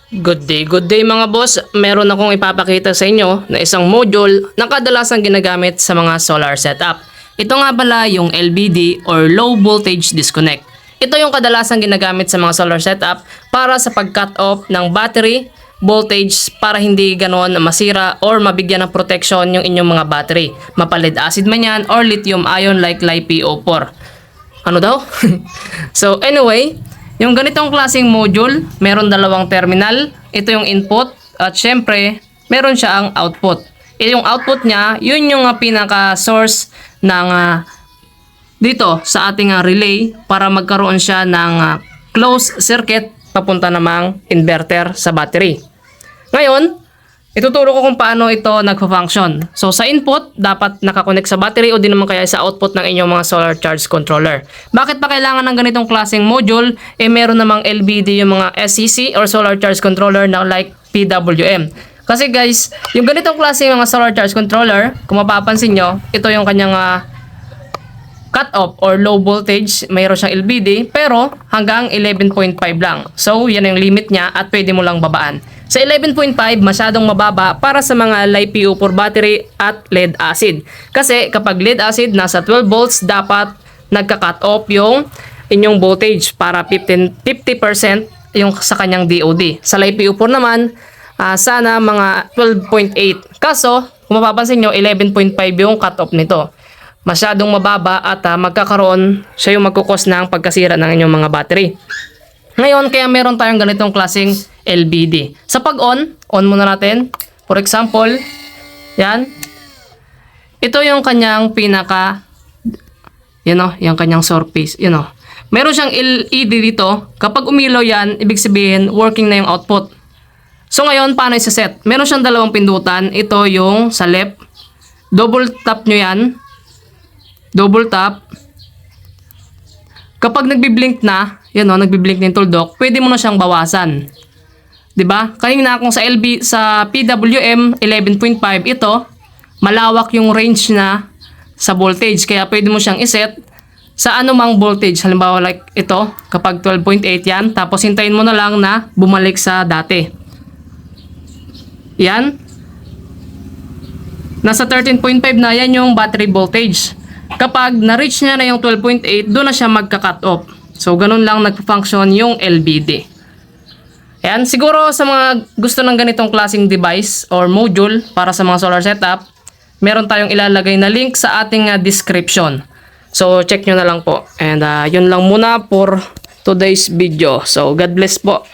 Good day mga boss. Meron akong ipapakita sa inyo na isang module na kadalasang ginagamit sa mga solar setup. Ito nga pala yung LVD or Low Voltage Disconnect. Ito yung kadalasang ginagamit sa mga solar setup para sa pag-cut off ng battery voltage para hindi ganoon masira or mabigyan ng protection yung inyong mga battery. Mapa-lead acid man yan or lithium ion like LiPo4. Ano daw? So anyway, yung ganitong klaseng module, meron dalawang terminal. Ito yung input at syempre, meron siya ang output. Yung output niya, yun yung pinaka-source ng dito sa ating relay para magkaroon siya ng closed circuit papunta namang inverter sa battery. Ngayon, ituturo ko kung paano ito nagfa-function. So sa input, dapat nakakonect sa battery o di naman kaya sa output ng inyong mga solar charge controller. Bakit pa kailangan ng ganitong klaseng module? Meron namang LVD yung mga SCC or solar charge controller na like PWM. Kasi guys, yung ganitong klaseng mga solar charge controller, kung mapapansin nyo, ito yung kanyang cut-off or low voltage, mayroon siyang LVD, pero hanggang 11.5 lang. So, yan yung limit niya at pwede mo lang babaan. Sa 11.5, masyadong mababa para sa mga LiPo4 battery at lead acid. Kasi kapag lead acid, nasa 12 volts, dapat nagka-cut off yung inyong voltage para 50% yung sa kanyang DOD. Sa LiPo4 naman, sana mga 12.8. Kaso, kung mapapansin nyo, 11.5 yung cut off nito. Masyadong mababa at magkakaroon siya yung magkukos ng pagkasira ng inyong mga battery. Ngayon, kaya meron tayong ganitong klaseng LVD. Sa pag-on, on muna natin. For example, yan. Ito yung kanyang pinaka, yung kanyang surface, Meron siyang LED dito. Kapag umilaw yan, ibig sabihin, working na yung output. So ngayon, paano isa-set? Meron siyang dalawang pindutan. Ito yung sa left. Double tap nyo yan. Double tap. Kapag nagbi-blink na, nagbi-blink na yung tuldok, pwede mo na siyang bawasan. 'Di ba? Kanina kung sa PWM 11.5 ito, malawak yung range na sa voltage kaya pwede mo siyang iset sa anumang voltage. Halimbawa like ito, kapag 12.8 yan, tapos hintayin mo na lang na bumalik sa dati. Yan. Nasa 13.5 na yan yung battery voltage. Kapag na-reach niya na yung 12.8, doon na siya magka-cut off. So, ganun lang nagpa-function yung LVD. Ayan, siguro sa mga gusto ng ganitong klaseng device or module para sa mga solar setup, meron tayong ilalagay na link sa ating description. So, check nyo na lang po. And yun lang muna for today's video. So, God bless po.